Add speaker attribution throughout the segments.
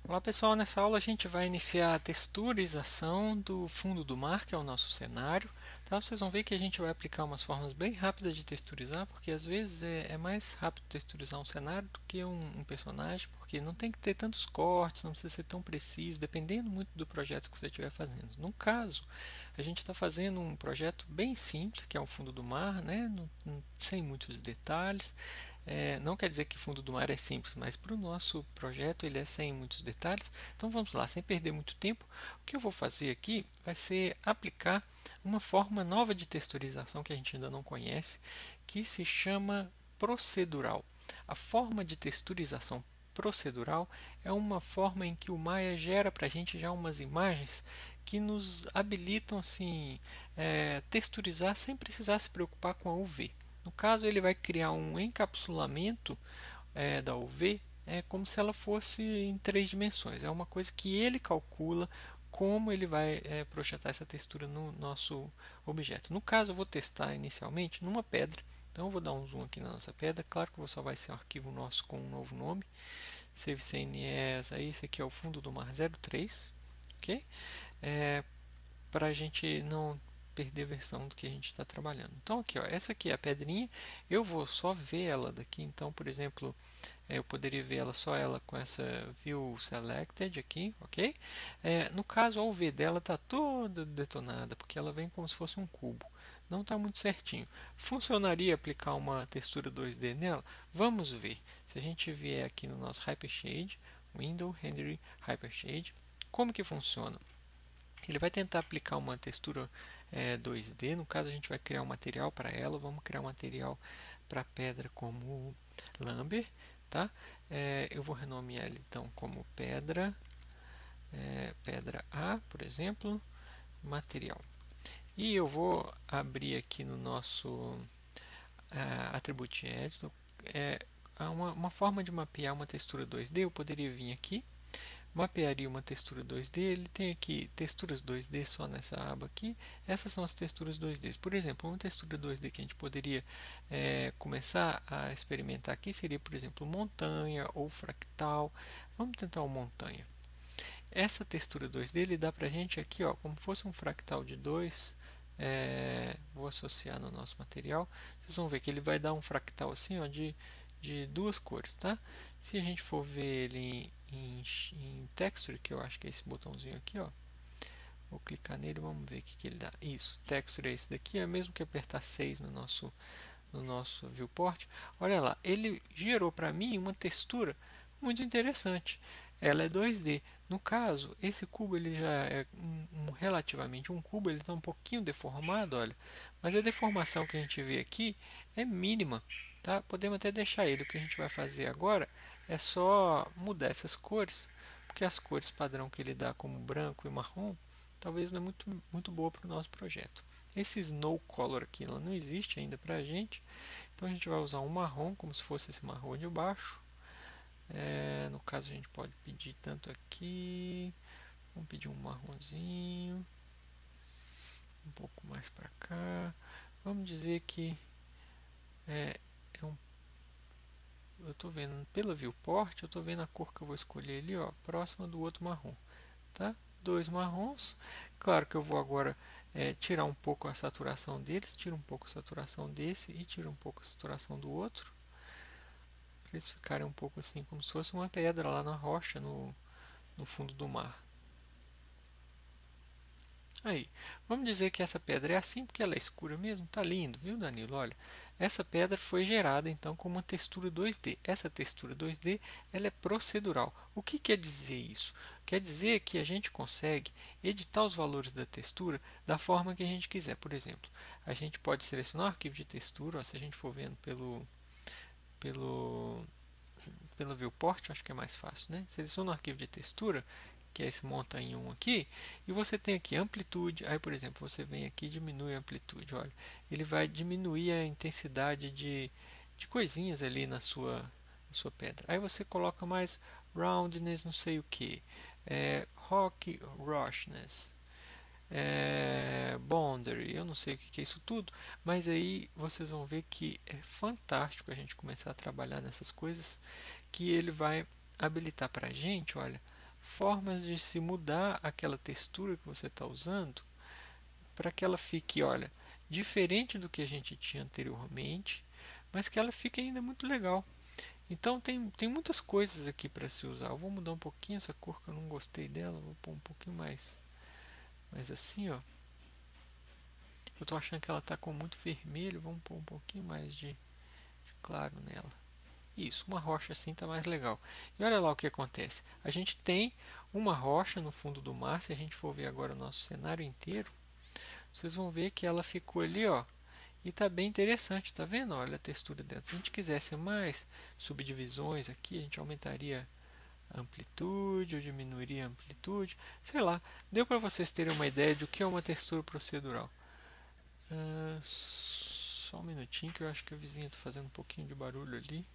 Speaker 1: Olá pessoal, nessa aula a gente vai iniciar a texturização do fundo do mar, que é o nosso cenário. Tá? Vocês vão ver que a gente vai aplicar umas formas bem rápidas de texturizar, porque às vezes é mais rápido texturizar um cenário do que um personagem, porque não tem que ter tantos cortes, não precisa ser tão preciso, dependendo muito do projeto que você estiver fazendo. No caso, a gente está fazendo um projeto bem simples, que é o fundo do mar, né? Sem muitos detalhes. Não quer dizer que fundo do mar é simples, mas para o nosso projeto ele é sem muitos detalhes. Então vamos lá, sem perder muito tempo. O que eu vou fazer aqui vai ser aplicar uma forma nova de texturização que a gente ainda não conhece, que se chama procedural. A forma de texturização procedural é uma forma em que o Maya gera para a gente já umas imagens que nos habilitam assim, texturizar sem precisar se preocupar com a UV. No caso, ele vai criar um encapsulamento da UV como se ela fosse em três dimensões. É uma coisa que ele calcula como ele vai projetar essa textura no nosso objeto. No caso, eu vou testar inicialmente numa pedra. Então, eu vou dar um zoom aqui na nossa pedra. Claro que só vai ser um arquivo nosso com um novo nome. Save CNES, aí esse aqui é o fundo do mar 03, ok? Para a gente não perder a versão do que a gente está trabalhando. Então aqui, ó, essa aqui é a pedrinha, eu vou só ver ela daqui. Então, por exemplo, eu poderia ver ela só ela com essa View Selected aqui, ok? No caso, a UV dela está toda detonada, porque ela vem como se fosse um cubo. Não está muito certinho. Funcionaria aplicar uma textura 2D nela? Vamos ver. Se a gente vier aqui no nosso Hypershade, Window, Render, Hypershade, como que funciona? Ele vai tentar aplicar uma textura 2D. No caso, a gente vai criar um material para ela. Vamos criar um material para pedra como Lumber. Tá? Eu vou renomear ele então como pedra, pedra A, por exemplo, material. E eu vou abrir aqui no nosso Attribute Editor. Uma forma de mapear uma textura 2D. Eu poderia vir aqui, mapearia uma textura 2D. Ele tem aqui texturas 2D só nessa aba aqui. Essas são as texturas 2D. Por exemplo, uma textura 2D que a gente poderia começar a experimentar aqui seria, por exemplo, montanha ou fractal. Vamos tentar uma montanha. Essa textura 2D ele dá para a gente aqui, ó, como fosse um fractal de 2. Vou associar no nosso material. Vocês vão ver que ele vai dar um fractal assim, ó, de duas cores, tá? Se a gente for ver ele em texture, que eu acho que é esse botãozinho aqui, ó, vou clicar nele, vamos ver o que ele dá. Isso, texture é esse daqui, é mesmo que apertar 6 no nosso viewport. Olha lá, ele gerou para mim uma textura muito interessante. Ela é 2D. No caso, esse cubo ele já é relativamente um cubo, ele está um pouquinho deformado, olha. Mas a deformação que a gente vê aqui é mínima, tá? Podemos até deixar ele. O que a gente vai fazer agora é só mudar essas cores, porque as cores padrão que ele dá como branco e marrom, talvez não é muito boa para o nosso projeto. Esse Snow Color aqui ela não existe ainda para a gente, então a gente vai usar um marrom, como se fosse esse marrom de baixo. No caso, a gente pode pedir tanto aqui, vamos pedir um marronzinho, um pouco mais para cá. Vamos dizer que é um. Eu estou vendo pela viewport, eu estou vendo a cor que eu vou escolher ali, ó, próxima do outro marrom, tá? Dois marrons. Claro que eu vou agora tirar um pouco a saturação deles, tiro um pouco a saturação desse e tiro um pouco a saturação do outro, para eles ficarem um pouco assim, como se fosse uma pedra lá na rocha, no fundo do mar. Aí, vamos dizer que essa pedra é assim porque ela é escura mesmo. Tá lindo, viu, Danilo? Olha, essa pedra foi gerada então com uma textura 2D. Essa textura 2D ela é procedural. O que quer dizer isso? Quer dizer que a gente consegue editar os valores da textura da forma que a gente quiser. Por exemplo, a gente pode selecionar o arquivo de textura. Ó, se a gente for vendo pelo pelo viewport, acho que é mais fácil, né? Seleciona o arquivo de textura, que é esse monta em 1 aqui, e você tem aqui amplitude. Aí, por exemplo, você vem aqui e diminui a amplitude. Olha, ele vai diminuir a intensidade de coisinhas ali na sua pedra. Aí você coloca mais roundness, não sei o que, rock roughness, boundary, eu não sei o que é isso tudo, mas aí vocês vão ver que é fantástico a gente começar a trabalhar nessas coisas, que ele vai habilitar para a gente, olha, formas de se mudar aquela textura que você está usando para que ela fique, olha, diferente do que a gente tinha anteriormente, mas que ela fique ainda muito legal. Então tem muitas coisas aqui para se usar. Eu vou mudar um pouquinho essa cor que eu não gostei dela, vou pôr um pouquinho mais assim, ó. Eu estou achando que ela está com muito vermelho, vamos pôr um pouquinho mais de claro nela. Isso, uma rocha assim está mais legal. E olha lá o que acontece. A gente tem uma rocha no fundo do mar. Se a gente for ver agora o nosso cenário inteiro, vocês vão ver que ela ficou ali, ó. E está bem interessante, tá vendo? Olha a textura dela. Se a gente quisesse mais subdivisões aqui, a gente aumentaria a amplitude ou diminuiria a amplitude. Sei lá, deu para vocês terem uma ideia de o que é uma textura procedural. Só um minutinho que eu acho que o vizinho está fazendo um pouquinho de barulho ali.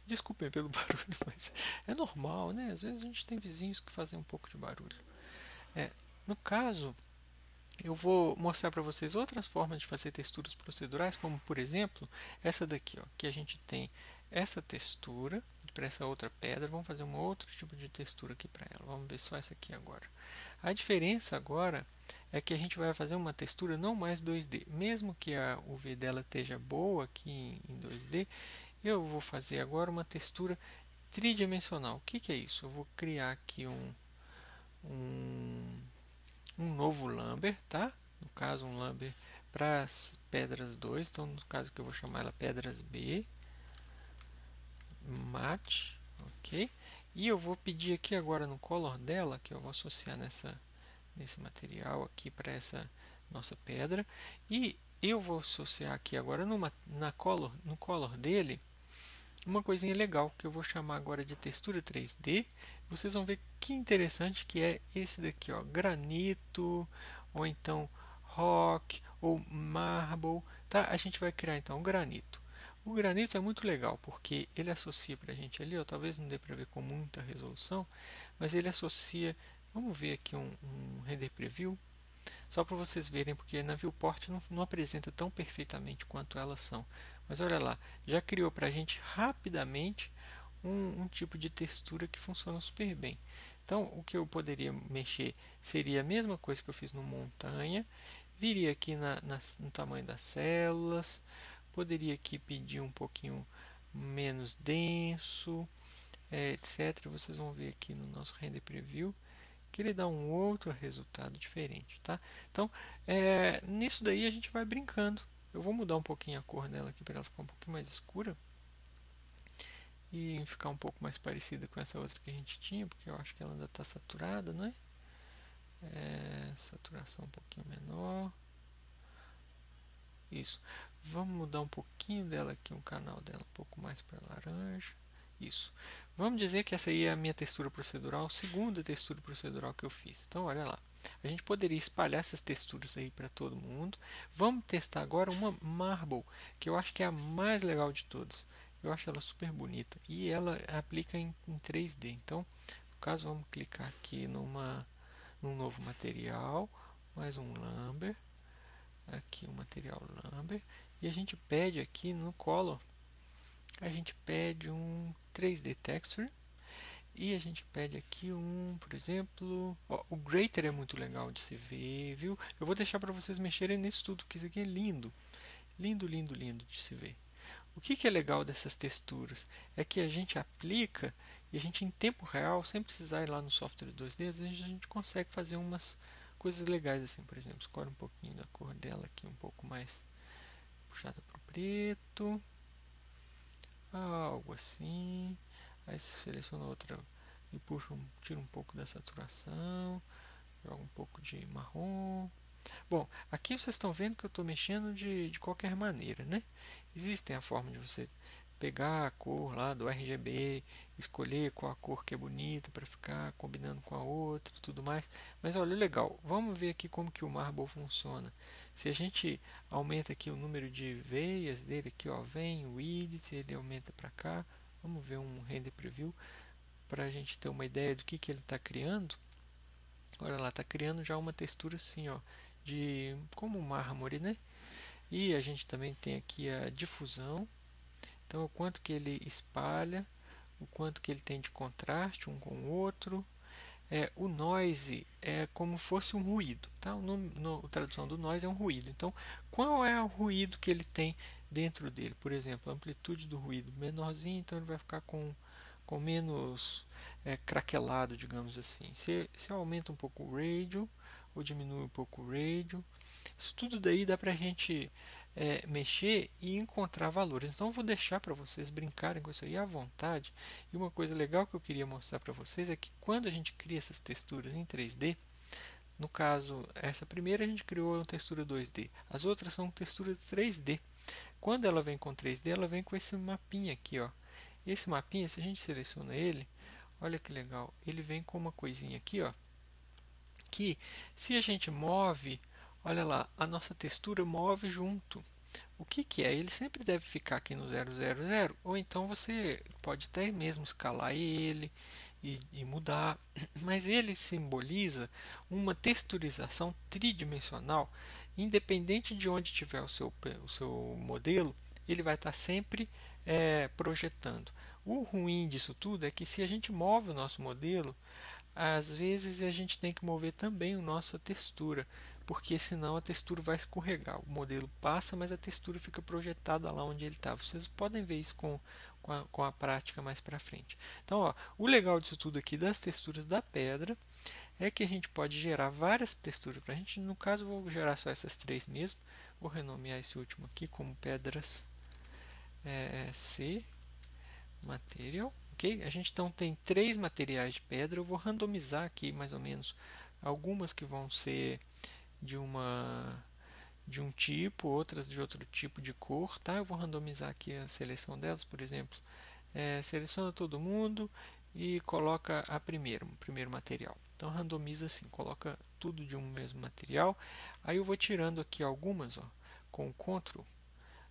Speaker 1: Desculpem pelo barulho, mas é normal, né? Às vezes a gente tem vizinhos que fazem um pouco de barulho. No caso, eu vou mostrar para vocês outras formas de fazer texturas procedurais, como por exemplo, essa daqui, ó, que a gente tem essa textura para essa outra pedra. Vamos fazer um outro tipo de textura aqui para ela. Vamos ver só essa aqui agora. A diferença agora é que a gente vai fazer uma textura não mais 2D. Mesmo que a UV dela esteja boa aqui em 2D, eu vou fazer agora uma textura tridimensional. O que é isso? Eu vou criar aqui um, um novo Lumber, tá? No caso, um Lumber para as pedras 2. Então, no caso que eu vou chamar ela pedras B. Mate, ok? E eu vou pedir aqui agora no color dela, que eu vou associar nesse material aqui para essa nossa pedra. E eu vou associar aqui agora no color dele uma coisinha legal que eu vou chamar agora de textura 3D. Vocês vão ver que interessante que é esse daqui, ó, granito, ou então rock, ou marble, tá? A gente vai criar então o granito. O granito é muito legal porque ele associa para a gente ali, ó, talvez não dê para ver com muita resolução, mas ele associa. Vamos ver aqui um render preview, só para vocês verem, porque na viewport não apresenta tão perfeitamente quanto elas são. Mas olha lá, já criou para a gente rapidamente um tipo de textura que funciona super bem. Então, o que eu poderia mexer seria a mesma coisa que eu fiz no montanha. Viria aqui no tamanho das células. Poderia aqui pedir um pouquinho menos denso, etc. Vocês vão ver aqui no nosso render preview que ele dá um outro resultado diferente, tá? Então, nisso daí a gente vai brincando. Eu vou mudar um pouquinho a cor dela aqui para ela ficar um pouquinho mais escura e ficar um pouco mais parecida com essa outra que a gente tinha, porque eu acho que ela ainda está saturada, não é? Saturação um pouquinho menor. Isso. Vamos mudar um pouquinho dela aqui, um canal dela um pouco mais para laranja. Isso. Vamos dizer que essa aí é a minha textura procedural, segunda textura procedural que eu fiz. Então, olha lá. A gente poderia espalhar essas texturas aí para todo mundo. Vamos testar agora uma Marble, que eu acho que é a mais legal de todas. Eu acho ela super bonita. E ela aplica em 3D. Então, no caso, vamos clicar aqui num novo material. Mais um Lumber. Aqui o material Lumber. E a gente pede aqui no Color, a gente pede um 3D Texture. E a gente pede aqui por exemplo, ó, o Grater é muito legal de se ver, viu? Eu vou deixar para vocês mexerem nisso tudo, porque isso aqui é lindo. Lindo, lindo, lindo de se ver. O que é legal dessas texturas? É que a gente aplica e a gente em tempo real, sem precisar ir lá no software 2D, a gente consegue fazer umas coisas legais assim, por exemplo, escolhe um pouquinho da cor dela aqui, um pouco mais puxada para o preto, algo assim. Aí seleciona outra e tira um pouco da saturação, joga um pouco de marrom. Bom, aqui vocês estão vendo que eu estou mexendo de qualquer maneira, né? Existem a forma de você pegar a cor lá do RGB, escolher qual a cor que é bonita para ficar combinando com a outra e tudo mais. Mas olha, legal, vamos ver aqui como que o Marble funciona. Se a gente aumenta aqui o número de veias dele, aqui ó, vem o width, ele aumenta para cá. Vamos ver um render preview para a gente ter uma ideia do que ele está criando. Olha lá, está criando já uma textura assim, ó, de como mármore, né? E a gente também tem aqui a difusão. Então, o quanto que ele espalha o quanto que ele tem de contraste um com o outro. O noise é como fosse um ruído, tá? A tradução do noise é um ruído. Então, qual é o ruído que ele tem dentro dele? Por exemplo, a amplitude do ruído menorzinho, então ele vai ficar com menos craquelado, digamos assim. Se aumenta um pouco o radio ou diminui um pouco o radio, isso tudo daí dá para a gente mexer e encontrar valores. Então eu vou deixar para vocês brincarem com isso aí à vontade. E uma coisa legal que eu queria mostrar para vocês é que quando a gente cria essas texturas em 3D, no caso, essa primeira a gente criou uma textura 2D, as outras são texturas 3D. Quando ela vem com 3D, ela vem com esse mapinha aqui, ó. Esse mapinha, se a gente seleciona ele, olha que legal, ele vem com uma coisinha aqui, ó, que se a gente move, olha lá, a nossa textura move junto. O que que é? Ele sempre deve ficar aqui no 000, ou então você pode até mesmo escalar ele e mudar, mas ele simboliza uma texturização tridimensional, independente de onde tiver o seu modelo, ele vai estar sempre projetando. O ruim disso tudo é que se a gente move o nosso modelo, às vezes a gente tem que mover também a nossa textura, porque senão a textura vai escorregar. O modelo passa, mas a textura fica projetada lá onde ele está. Vocês podem ver isso com a prática mais para frente. Então, ó, o legal disso tudo aqui das texturas da pedra é que a gente pode gerar várias texturas para a gente. No caso, eu vou gerar só essas três mesmo. Vou renomear esse último aqui como pedras C material. Okay? A gente então tem três materiais de pedra. Eu vou randomizar aqui mais ou menos algumas que vão ser de um tipo, outras de outro tipo de cor, tá? Eu vou randomizar aqui a seleção delas, por exemplo, seleciona todo mundo e coloca o primeiro material. Então randomiza assim, coloca tudo de um mesmo material. Aí eu vou tirando aqui algumas, ó, com o Ctrl,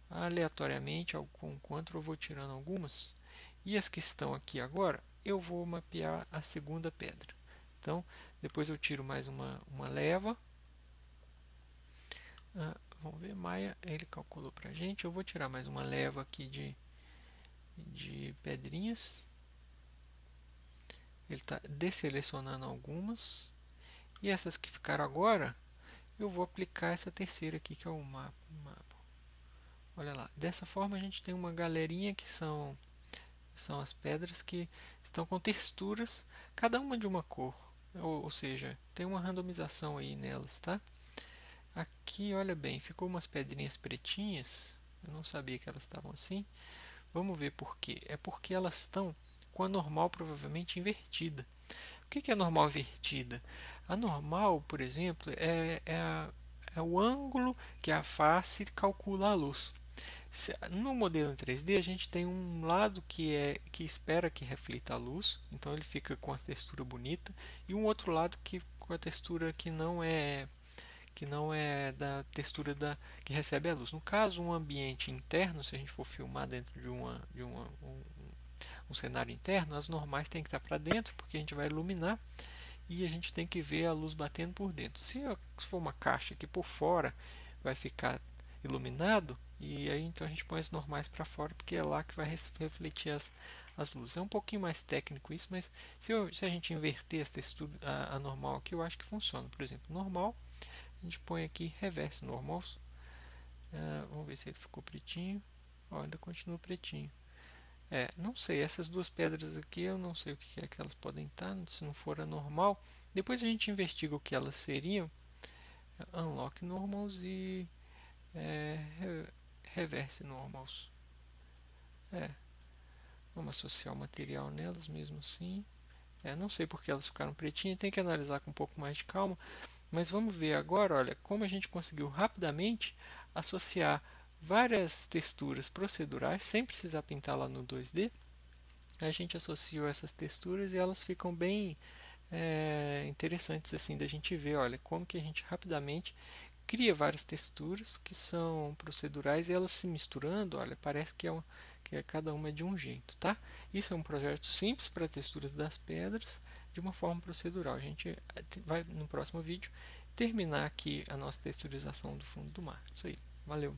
Speaker 1: aleatoriamente, com o Ctrl eu vou tirando algumas. E as que estão aqui agora, eu vou mapear a segunda pedra. Então, depois eu tiro mais uma leva. Vamos ver, Maia, ele calculou para a gente. Eu vou tirar mais uma leva aqui de pedrinhas. Ele está desselecionando algumas. E essas que ficaram agora, eu vou aplicar essa terceira aqui, que é o mapa. Olha lá, dessa forma a gente tem uma galerinha que são as pedras que estão com texturas, cada uma de uma cor. Ou seja, tem uma randomização aí nelas, tá? Aqui, olha bem, ficou umas pedrinhas pretinhas. Eu não sabia que elas estavam assim. Vamos ver por quê. É porque elas estão com a normal provavelmente invertida. O que é a normal invertida? A normal, por exemplo, é o ângulo que a face calcula a luz. No modelo em 3D, a gente tem um lado que espera que reflita a luz, então ele fica com a textura bonita, e um outro lado com a textura que não é da textura que recebe a luz. No caso, um ambiente interno, se a gente for filmar dentro de um cenário interno, as normais têm que estar para dentro, porque a gente vai iluminar e a gente tem que ver a luz batendo por dentro. Se for uma caixa que por fora vai ficar iluminado, e aí então a gente põe as normais para fora, porque é lá que vai refletir as luzes. É um pouquinho mais técnico isso, mas se a gente inverter as texturas, a normal aqui, eu acho que funciona. Por exemplo, normal, a gente põe aqui reverse normal. Vamos ver se ele ficou pretinho. Ó, ainda continua pretinho. Não sei, essas duas pedras aqui eu não sei o que é que elas podem estar, se não for a normal. Depois a gente investiga o que elas seriam. Unlock normals e reverse normals. Vamos associar o material nelas mesmo assim. Não sei porque elas ficaram pretinhas, tem que analisar com um pouco mais de calma. Mas vamos ver agora, olha, como a gente conseguiu rapidamente associar várias texturas procedurais, sem precisar pintar lá no 2D. A gente associou essas texturas e elas ficam bem interessantes assim da gente ver, olha, como que a gente rapidamente cria várias texturas que são procedurais e elas se misturando, olha, parece que cada uma é de um jeito, tá? Isso é um projeto simples para texturas das pedras de uma forma procedural. A gente vai no próximo vídeo terminar aqui a nossa texturização do fundo do mar. Isso aí, valeu!